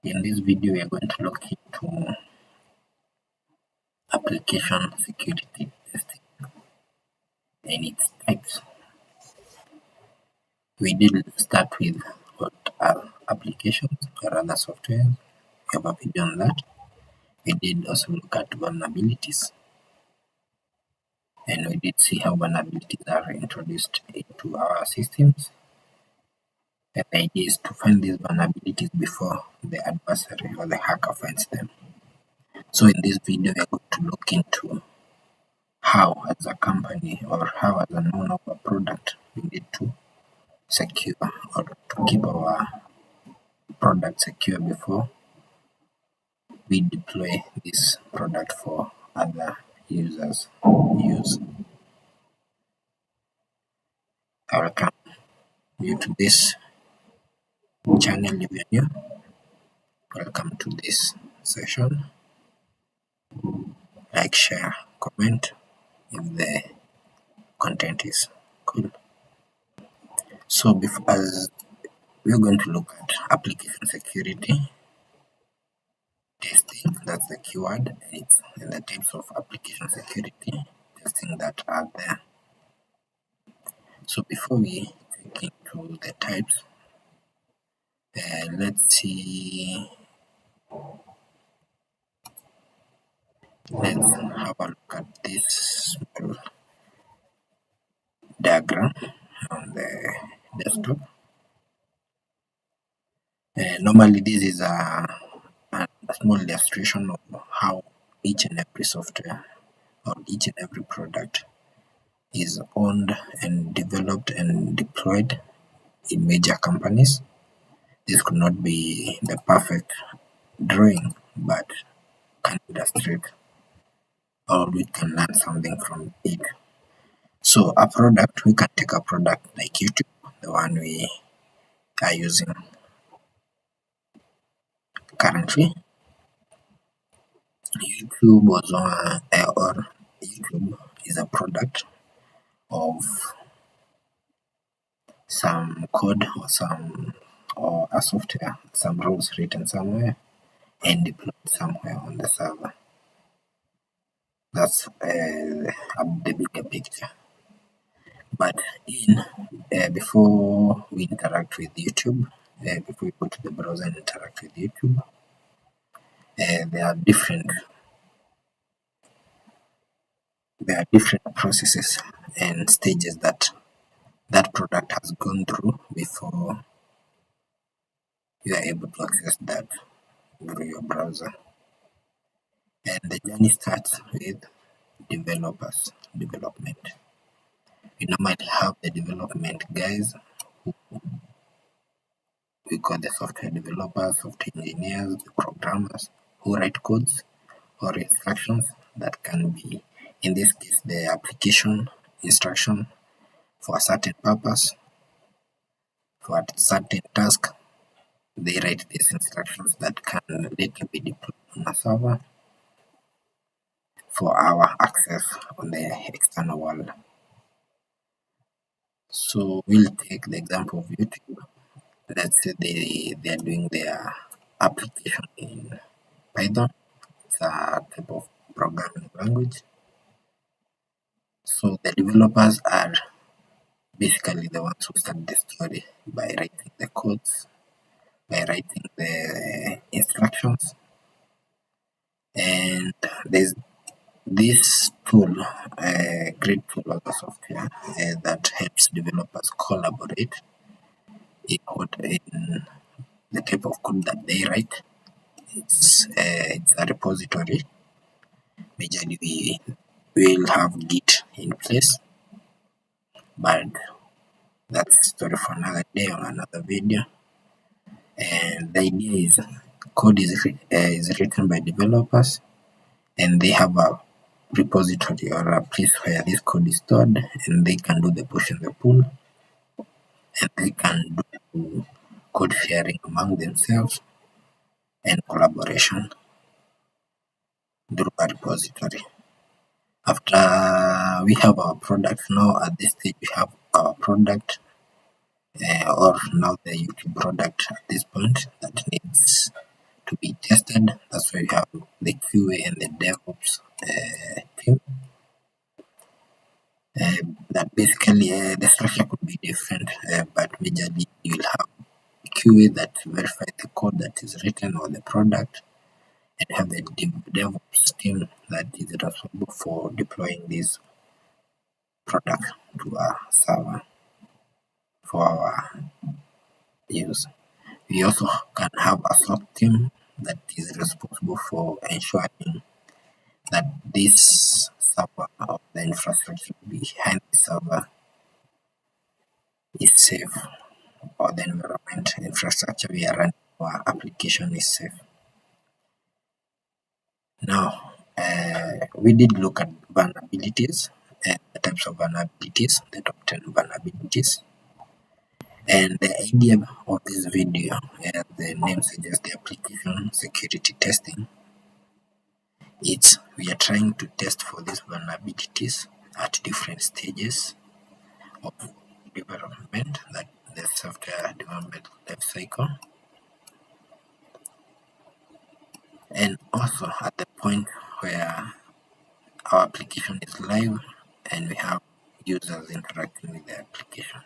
In this video, we are going to look into application security testing and its types. We did start with what are applications or other software. We have a video on that. We did also look at vulnerabilities, and we did see how vulnerabilities are introduced into our systems. And the idea is to find these vulnerabilities before the adversary or the hacker finds them. So in this video, we are going to look into how as a company or how as an owner of a product we need to secure or to keep our product secure before we deploy this product for other users use. Welcome you to this channel. If you're new, welcome to this session. Like, share, comment if the content is cool. So as we're going to look at application security testing, that's the keyword, and the types of application security testing that are there. So before we take into the types, let's have a look at this small diagram on the desktop. Normally this is a small illustration of how each and every software or each and every product is owned and developed and deployed in major companies. This could not be the perfect drawing, but can illustrate or we can learn something from it. So a product, we can take a product like YouTube, the one we are using currently. YouTube is a product of some code or a software, some rules written somewhere and deployed somewhere on the server. That's the bigger picture. But before we interact with YouTube, before we go to the browser and interact with YouTube, there are different processes and stages that product has gone through before you are able to access that through your browser. And the journey starts with development. We normally have the development guys who we call the software developers, software engineers, the programmers who write codes or instructions that can be, in this case, the application instruction for a certain purpose, for a certain task. They write these instructions that can later be deployed on a server for our access on the external world. So we'll take the example of YouTube. Let's say they are doing their application in Python. It's a type of programming language. So the developers are basically the ones who start the story by writing the codes, by writing the instructions. And there's this tool, a great tool of the software that helps developers collaborate in the type of code that they write. It's a repository. Majorly we will have Git in place, but that's a story for another day or another video. And the idea is code is written by developers, and they have a repository or a place where this code is stored, and they can do the push and the pull, and they can do code sharing among themselves and collaboration through a repository. After we have our product, now at this stage we have our product or now the YouTube product at this point that needs tested. That's why we have the QA and the DevOps team. That basically the structure could be different, but majorly you'll have QA that verifies the code that is written or the product, and have the DevOps team that is responsible for deploying this product to our server for our use. We also can have a SOC team that is responsible for ensuring that this server or the infrastructure behind the server is safe, or the environment infrastructure we are running our application is safe. Now, we did look at vulnerabilities and the types of vulnerabilities, the top 10 vulnerabilities. And the idea of this video, as the name suggests, the application security testing, it's we are trying to test for these vulnerabilities at different stages of development, like the software development life cycle, and also at the point where our application is live and we have users interacting with the application.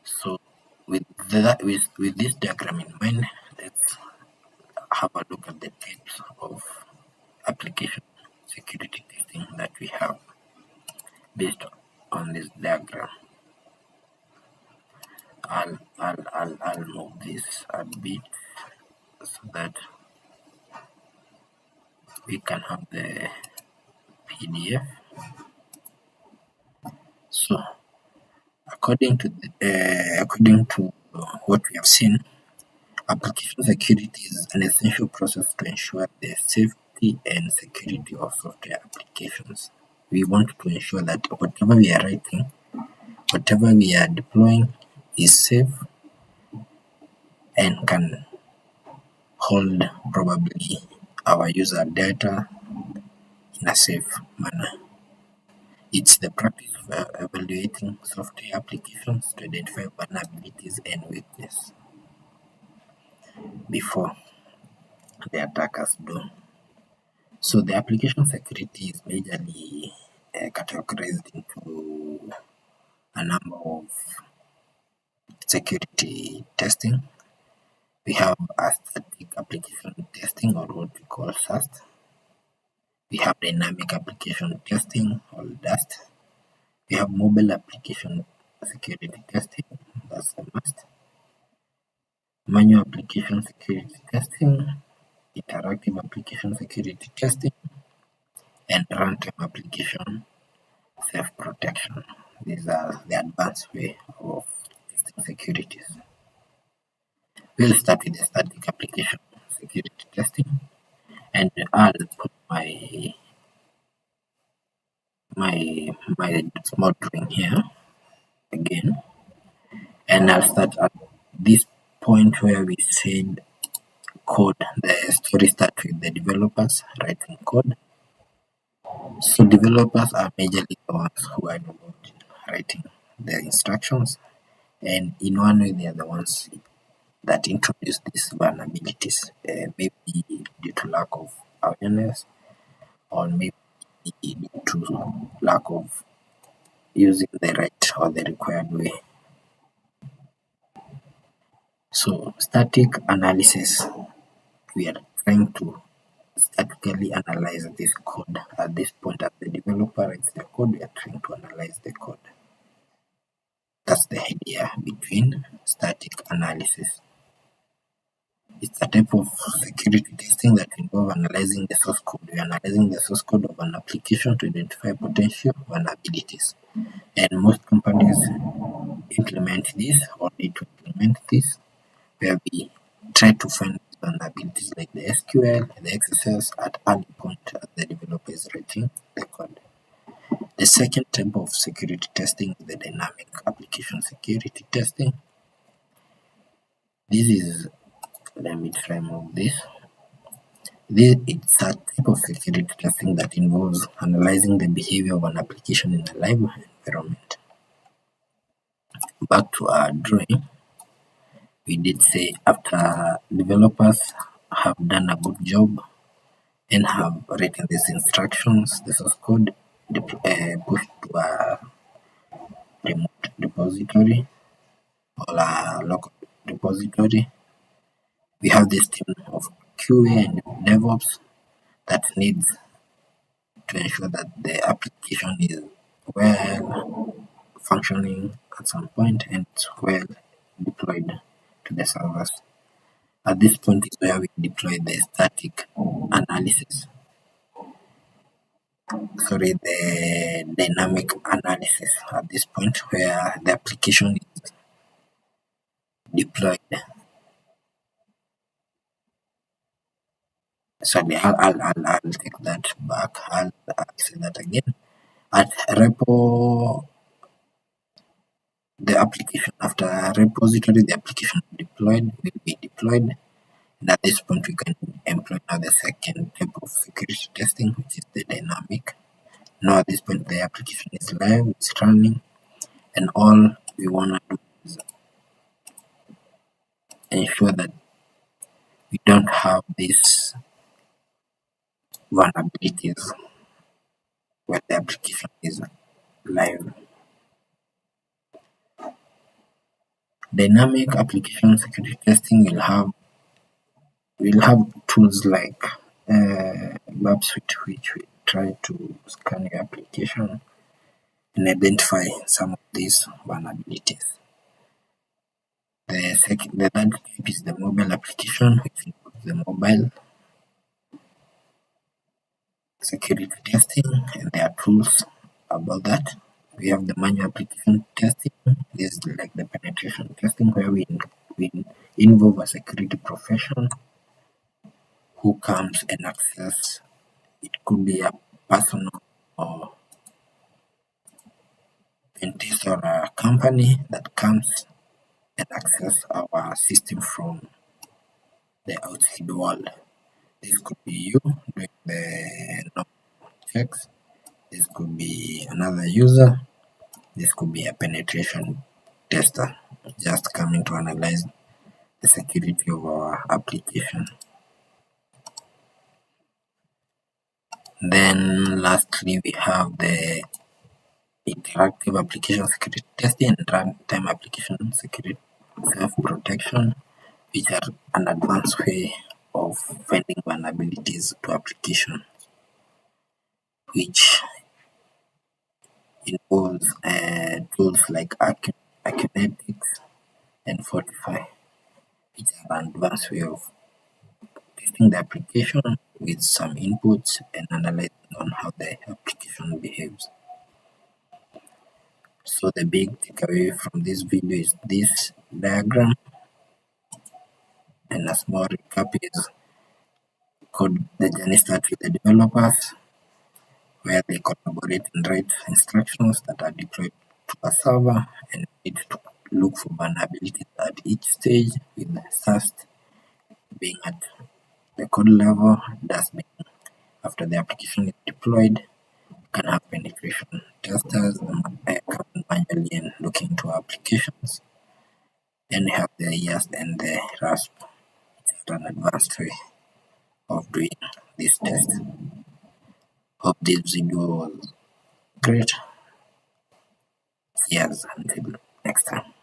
So with that, with this diagram in mind, let's have a look at the types of application security testing that we have based on this diagram. I'll move this a bit so that we can have the PDF. So according to what we have seen, application security is an essential process to ensure the safety and security of software applications. We want to ensure that whatever we are writing, whatever we are deploying is safe and can hold probably our user data in a safe manner. It's the practice of evaluating software applications to identify vulnerabilities and weaknesses before the attackers do. So the application security is majorly categorized into a number of security testing. We have a static application testing, or what we call SAST. We have dynamic application testing, or DAST. We have mobile application security testing, that's the MAST. Manual application security testing, interactive application security testing, and runtime application self-protection. These are the advanced way of testing securities. We'll start with the static application security testing, and I'll put my small drawing here again, and I'll start at this point where we said code. The story starts with the developers writing code. So developers are majorly the ones who are involved in writing the instructions, and in one way they are the ones that introduce these vulnerabilities, maybe due to lack of awareness, or maybe due to lack of using the right or the required way. So static analysis, we are trying to statically analyze this code. At this point, as the developer writes the code, we are trying to analyze the code. That's the idea between static analysis. It's a type of security testing that involves analyzing the source code. We are analyzing the source code of an application to identify potential vulnerabilities. And most companies implement this, or need to implement this, where we try to find vulnerabilities like the SQL, the XSS at any point as the developer is writing the code. The second type of security testing is the dynamic application security testing. This is, let me try move this. It's a type of security testing that involves analyzing the behavior of an application in a live environment. Back to our drawing, we did say after developers have done a good job and have written these instructions, the source code pushed to a remote repository or a local repository. We have this team of QA and DevOps that needs to ensure that the application is well functioning at some point and it's well deployed to the servers. At this point is where we deploy the static analysis, the dynamic analysis at this point where the application is deployed. Sorry, I'll take that back. I'll say that again. At repo, the application after repository, the application deployed will be deployed. And at this point, we can employ now the second type of security testing, which is the dynamic. Now at this point, the application is live, it's running, and all we want to do is ensure that we don't have these vulnerabilities when the application is live. Dynamic application security testing will have tools like Lab Suite, which will try to scan your application and identify some of these vulnerabilities. The third type is the mobile application, which includes the mobile security testing, and there are tools about that. We have the manual application testing. This is like the penetration testing where we involve a security professional who comes and access. It could be a personal or entity or a company that comes and access our system from the outside world. This could be you doing the checks. This could be another user. This could be a penetration tester just coming to analyze the security of our application. Then lastly, we have the interactive application security testing and runtime application security self-protection, which are an advanced way of finding vulnerabilities to applications, which involves tools like Acunetics and Fortify, which are an advanced way of testing the application with some inputs and analyzing on how the application behaves. So the big takeaway from this video is this diagram, and a small recap is the journey starts with the developers, where they collaborate and write instructions that are deployed to a server and need to look for vulnerabilities at each stage, with the SAST being at the code level, DAST being after the application is deployed. You can have penetration testers coming manually and looking into applications, and you have the YAST and the RASP, which is an advanced way of doing this test. Hope this video was great. Cheers until next time.